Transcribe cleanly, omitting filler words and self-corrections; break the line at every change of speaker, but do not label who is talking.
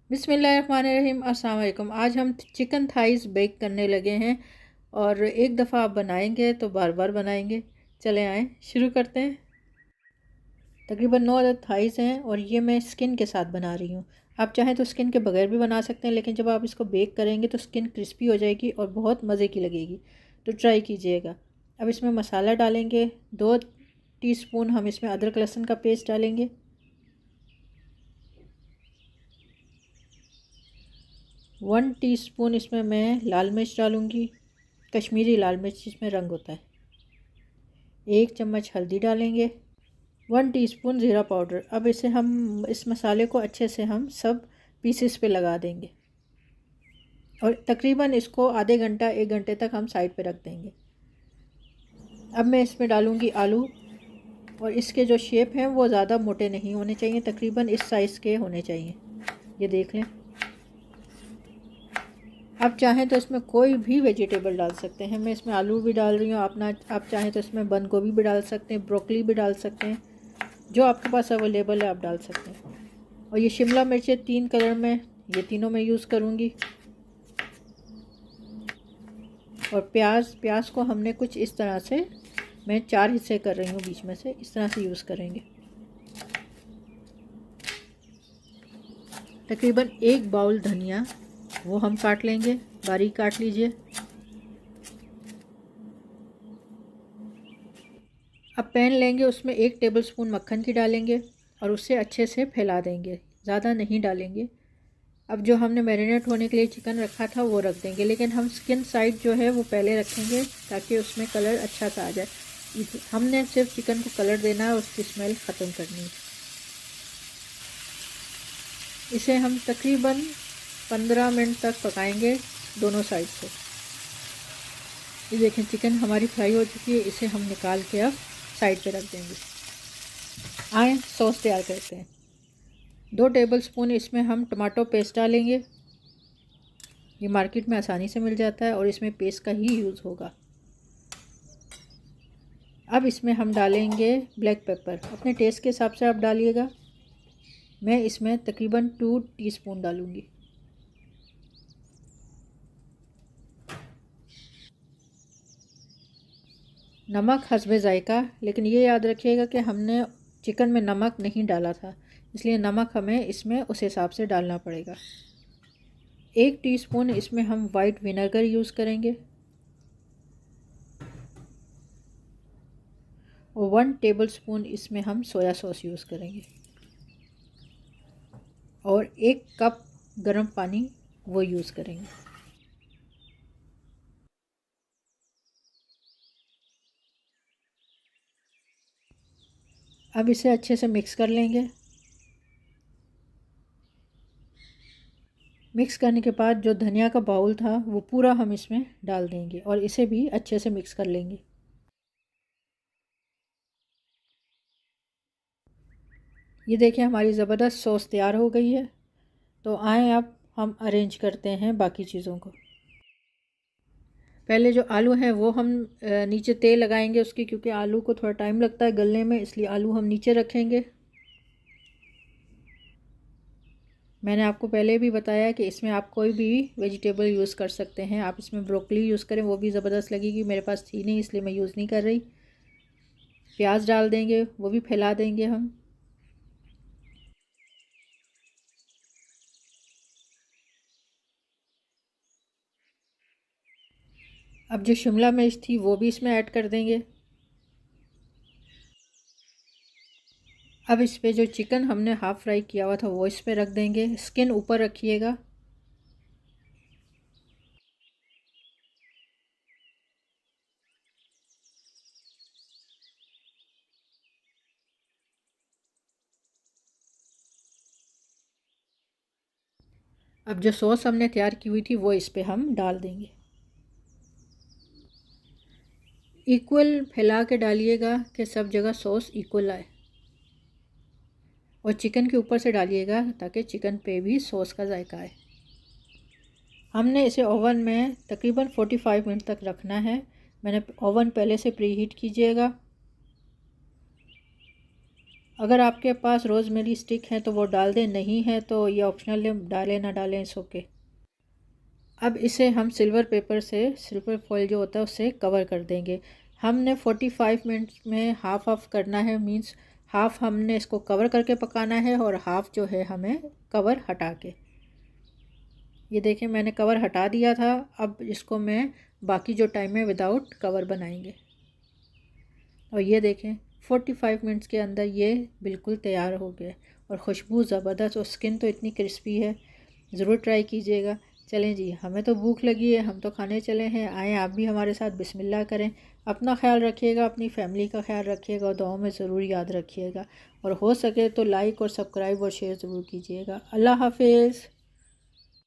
बिस्मिल्लाहिर्रहमानिर्रहीम। अस्सलाम वालेकुम। आज हम चिकन थाइस बेक करने लगे हैं और एक दफ़ा आप बनाएंगे तो बार बार बनाएंगे। चले आएँ शुरू करते हैं। तकरीबन 9 अदद थाइस हैं और ये मैं स्किन के साथ बना रही हूँ। आप चाहें तो स्किन के बगैर भी बना सकते हैं, लेकिन जब आप इसको बेक करेंगे तो स्किन क्रिस्पी हो जाएगी और बहुत मज़े की लगेगी, तो ट्राई कीजिएगा। अब इसमें मसाला डालेंगे। 2 टीस्पून हम इसमें अदरक लहसुन का पेस्ट डालेंगे। 1 टीस्पून इसमें मैं लाल मिर्च डालूँगी, कश्मीरी लाल मिर्च जिसमें रंग होता है। 1 चम्मच हल्दी डालेंगे। 1 टीस्पून ज़ीरा पाउडर। अब इसे हम इस मसाले को अच्छे से हम सब पीसेस पे लगा देंगे और तकरीबन इसको आधे घंटा 1 घंटे तक हम साइड पे रख देंगे। अब मैं इसमें डालूँगी आलू, और इसके जो शेप हैं वो ज़्यादा मोटे नहीं होने चाहिए, तकरीबन इस साइज़ के होने चाहिए। ये देख लें। आप चाहें तो इसमें कोई भी वेजिटेबल डाल सकते हैं। मैं इसमें आलू भी डाल रही हूँ। आप चाहें तो इसमें बंद गोभी भी डाल सकते हैं, ब्रोकली भी डाल सकते हैं, जो आपके पास अवेलेबल है आप डाल सकते हैं। और ये शिमला मिर्चें 3 कलर में, ये तीनों मैं यूज़ करूँगी। और प्याज को हमने कुछ इस तरह से, मैं 4 हिस्से कर रही हूँ बीच में से, इस तरह से यूज़ करेंगे। तकरीबन 1 बाउल धनिया वो हम काट लेंगे, बारीक काट लीजिए। अब पैन लेंगे, उसमें 1 टेबलस्पून मक्खन की डालेंगे और उसे अच्छे से फैला देंगे, ज़्यादा नहीं डालेंगे। अब जो हमने मैरिनेट होने के लिए चिकन रखा था वो रख देंगे, लेकिन हम स्किन साइड जो है वो पहले रखेंगे ताकि उसमें कलर अच्छा सा आ जाए। हमने सिर्फ चिकन को कलर देना है, उसकी स्मेल ख़त्म करनी है। इसे हम तकरीबन 15 मिनट तक पकाएंगे दोनों साइड से। ये देखें, चिकन हमारी फ्राई हो चुकी है। इसे हम निकाल के अब साइड पे रख देंगे। आए सॉस तैयार करते हैं। 2 टेबलस्पून इसमें हम टमाटो पेस्ट डालेंगे। ये मार्केट में आसानी से मिल जाता है और इसमें पेस्ट का ही यूज़ होगा। अब इसमें हम डालेंगे ब्लैक पेपर, अपने टेस्ट के हिसाब से आप डालिएगा। मैं इसमें तकरीबन 2 टीस्पून डालूँगी। नमक हस्बे ज़ायका, लेकिन ये याद रखिएगा कि हमने चिकन में नमक नहीं डाला था, इसलिए नमक हमें इसमें उस हिसाब से डालना पड़ेगा। 1 टीस्पून इसमें हम वाइट विनेगर यूज़ करेंगे और 1 टेबलस्पून इसमें हम सोया सॉस यूज़ करेंगे और 1 कप गर्म पानी वो यूज़ करेंगे। अब इसे अच्छे से मिक्स कर लेंगे। मिक्स करने के बाद जो धनिया का बाउल था वो पूरा हम इसमें डाल देंगे और इसे भी अच्छे से मिक्स कर लेंगे। ये देखिए, हमारी ज़बरदस्त सॉस तैयार हो गई है। तो आएँ अब हम अरेंज करते हैं बाकी चीज़ों को। पहले जो आलू हैं वो हम नीचे तेल लगाएंगे उसकी, क्योंकि आलू को थोड़ा टाइम लगता है गलने में, इसलिए आलू हम नीचे रखेंगे। मैंने आपको पहले भी बताया कि इसमें आप कोई भी वेजिटेबल यूज़ कर सकते हैं। आप इसमें ब्रोकली यूज़ करें, वो भी ज़बरदस्त लगेगी। मेरे पास थी नहीं इसलिए मैं यूज़ नहीं कर रही। प्याज डाल देंगे, वो भी फैला देंगे हम। अब जो शिमला मिर्च थी वो भी इसमें ऐड कर देंगे। अब इस पे जो चिकन हमने हाफ़ फ्राई किया हुआ था वो इस पे रख देंगे। स्किन ऊपर रखिएगा। अब जो सॉस हमने तैयार की हुई थी वो इस पे हम डाल देंगे। इक्वल फैला के डालिएगा कि सब जगह सॉस इक्वल आए, और चिकन के ऊपर से डालिएगा ताकि चिकन पे भी सॉस का जायका आए। हमने इसे ओवन में तकरीबन 45 मिनट तक रखना है। मैंने ओवन पहले से प्री हीट कीजिएगा। अगर आपके पास रोज़मेरी स्टिक है तो वो डाल दें, नहीं है तो ये ऑप्शनल है, डालें ना डालें इट्स ओके। अब इसे हम सिल्वर पेपर से, सिल्वर फॉइल जो होता है उससे कवर कर देंगे। हमने 45 मिनट्स में हाफ़ ऑफ करना है, मींस हाफ़ हमने इसको कवर करके पकाना है और हाफ़ जो है हमें कवर हटा के। ये देखें मैंने कवर हटा दिया था। अब इसको मैं बाकी जो टाइम है विदाउट कवर बनाएंगे। और ये देखें 45 मिनट्स के अंदर ये बिल्कुल तैयार हो गया और खुशबू ज़बरदस्त और स्किन तो इतनी क्रिस्पी है, ज़रूर ट्राई कीजिएगा। चलें जी, हमें तो भूख लगी है, हम तो खाने चले हैं। आएँ आप भी हमारे साथ बिस्मिल्लाह करें। अपना ख्याल रखिएगा, अपनी फैमिली का ख्याल रखिएगा और दुआओं में ज़रूर याद रखिएगा। और हो सके तो लाइक और सब्सक्राइब और शेयर ज़रूर कीजिएगा। अल्लाह हाफिज़।